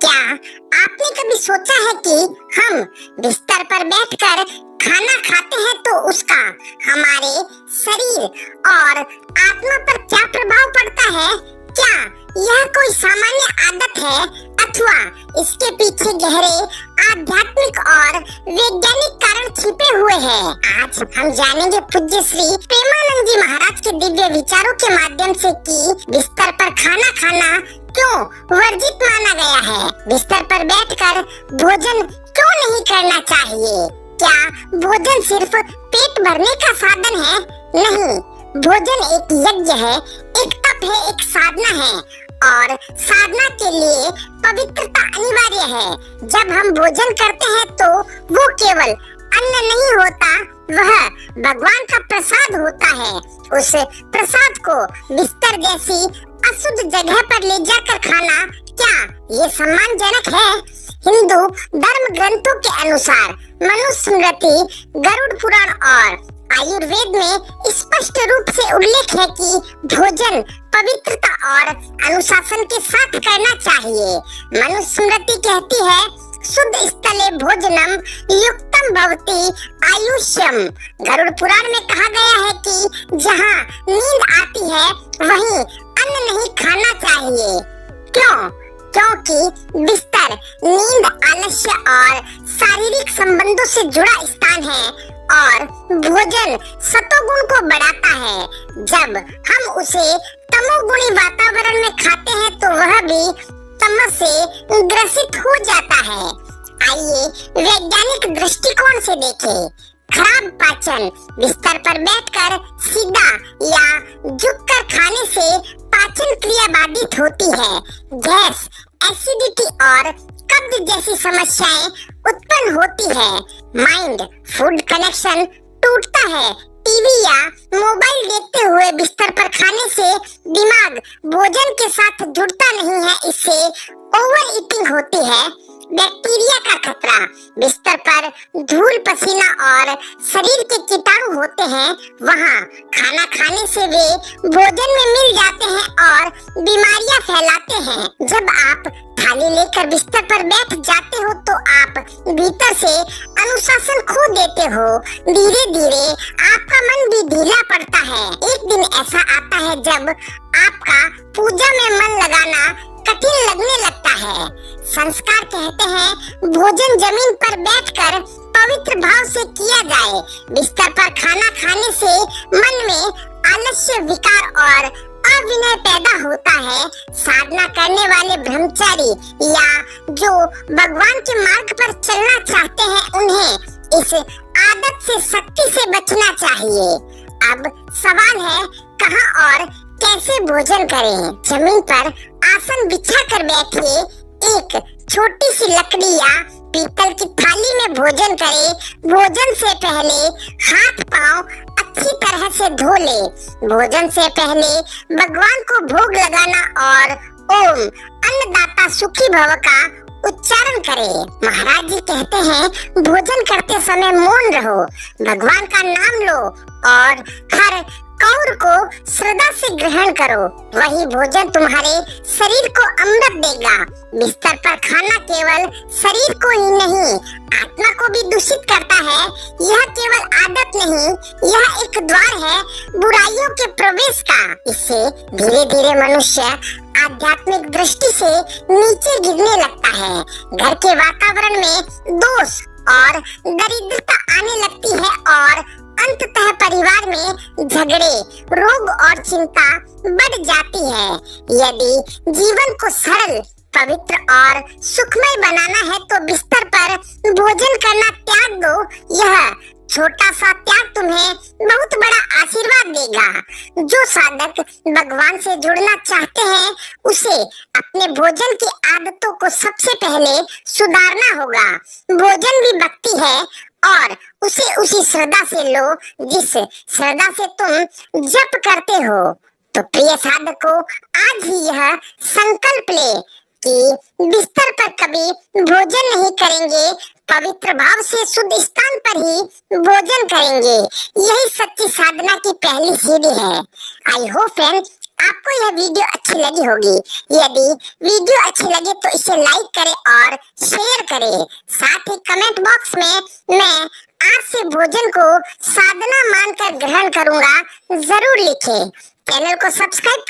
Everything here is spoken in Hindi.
क्या आपने कभी सोचा है कि हम बिस्तर पर बैठकर खाना खाते हैं तो उसका हमारे शरीर और आत्मा पर क्या प्रभाव पड़ता है? क्या यह कोई सामान्य आदत है अथवा इसके पीछे गहरे आध्यात्मिक और वैज्ञानिक कारण छिपे हुए हैं? आज हम जानेंगे पूज्य श्री प्रेमानंद जी महाराज के दिव्य विचारों के माध्यम से कि बिस्तर पर खाना खाना क्यों वर्जित माना गया है, बिस्तर पर बैठकर भोजन क्यों नहीं करना चाहिए। क्या भोजन सिर्फ पेट भरने का साधन है? नहीं, भोजन एक यज्ञ है, एक तप है, एक साधना है और साधना के लिए पवित्रता अनिवार्य है। जब हम भोजन करते हैं तो वो केवल अन्न नहीं होता, वह भगवान का प्रसाद होता है। उस प्रसाद को बिस्तर जैसी अशुद्ध जगह पर ले जाकर खाना क्या ये सम्मानजनक है? हिंदू धर्म ग्रंथों के अनुसार मनुस्मृति, गरुड़ पुराण और आयुर्वेद में स्पष्ट रूप से उल्लेख है कि भोजन पवित्रता और अनुशासन के साथ करना चाहिए। मनुस्मृति कहती है, शुद्ध स्थले भोजनम युक्तम भवति आयुष्यम। गरुड़ पुराण में कहा गया है कि जहाँ नींद आती है वहीं अन्न नहीं खाना चाहिए। क्यों? क्योंकि बिस्तर नींद, आलस्य और शारीरिक संबंधों से जुड़ा स्थान है और भोजन सतोगुण को बढ़ाता है। जब हम उसे तमोगुणी वातावरण में खाते हैं तो वह भी तमस से ग्रसित हो जाता है। आइए वैज्ञानिक दृष्टिकोण से देखें। खराब पाचन, बिस्तर पर बैठकर सीधा या झुककर खाने से पाचन क्रिया बाधित होती है। गैस, एसिडिटी और कब्ज जैसी समस्याएं उत्पन्न होती है। माइंड फूड कनेक्शन टूटता है। टीवी या मोबाइल देखते हुए बिस्तर पर खाने से दिमाग भोजन के साथ जुड़ता नहीं है, इससे ओवर ईटिंग होती है। बैक्टीरिया का खतरा, बिस्तर पर धूल, पसीना और शरीर के कीटाणु होते हैं। वहाँ खाना खाने से वे भोजन में मिल जाते हैं और बीमारियां फैलाते हैं। जब आप थाली लेकर बिस्तर पर बैठ जाते हो तो आप भीतर से अनुशासन खो देते हो। धीरे धीरे आपका मन भी ढीला पड़ता है। एक दिन ऐसा आता है जब आपका पूजा में मन लगाना कठिन लगने लगता है। संस्कार कहते हैं भोजन जमीन पर बैठकर पवित्र भाव से किया जाए। बिस्तर पर खाना खाने से मन में आलस्य, विकार और अविनय पैदा होता है। साधना करने वाले ब्रह्मचारी या जो भगवान के मार्ग पर चलना चाहते हैं उन्हें इस आदत से सख्ती से बचना चाहिए। अब सवाल है, कहाँ और कैसे भोजन करें? जमीन पर आसन बिछा कर बैठिए। एक छोटी सी लकड़ी या पीतल की थाली में भोजन करें। भोजन से पहले हाथ पांव अच्छी तरह से धो ले। भोजन से पहले भगवान को भोग लगाना और ओम अन्नदाता सुखी भव का उच्चारण करें। महाराज जी कहते हैं भोजन करते समय मौन रहो, भगवान का नाम लो और हर कौर को श्रद्धा से ग्रहण करो। वही भोजन तुम्हारे शरीर को अमृत देगा। बिस्तर पर खाना केवल शरीर को ही नहीं, आत्मा को भी दूषित करता है। यह केवल आदत नहीं, यह एक द्वार है बुराइयों के प्रवेश का। इससे धीरे धीरे मनुष्य आध्यात्मिक दृष्टि से नीचे गिरने लगता है। घर के वातावरण में दोष और दरिद्रता आने लगती है और अंततः परिवार में झगड़े, रोग और चिंता बढ़ जाती है। यदि जीवन को सरल, पवित्र और सुखमय बनाना है तो बिस्तर पर भोजन करना त्याग दो। यह छोटा सा त्याग तुम्हें बहुत बड़ा आशीर्वाद देगा। जो साधक भगवान से जुड़ना चाहते हैं उसे अपने भोजन की आदतों को सबसे पहले सुधारना होगा। भोजन भी भक्ति है और उसे उसी श्रद्धा से लो जिस श्रद्धा से तुम जप करते हो। तो प्रिय साधकों, आज ही यह संकल्प ले कि बिस्तर पर कभी भोजन नहीं करेंगे, पवित्र भाव से शुद्ध स्थान पर ही भोजन करेंगे। यही सच्ची साधना की पहली सीढ़ी है। आई होप फ्रेंड्स आपको यह वीडियो अच्छी लगी होगी। यदि वीडियो अच्छी लगे तो इसे लाइक करें और शेयर करें। साथ ही कमेंट बॉक्स में मैं आज से भोजन को साधना मानकर ग्रहण करूंगा जरूर लिखें। चैनल को सब्सक्राइब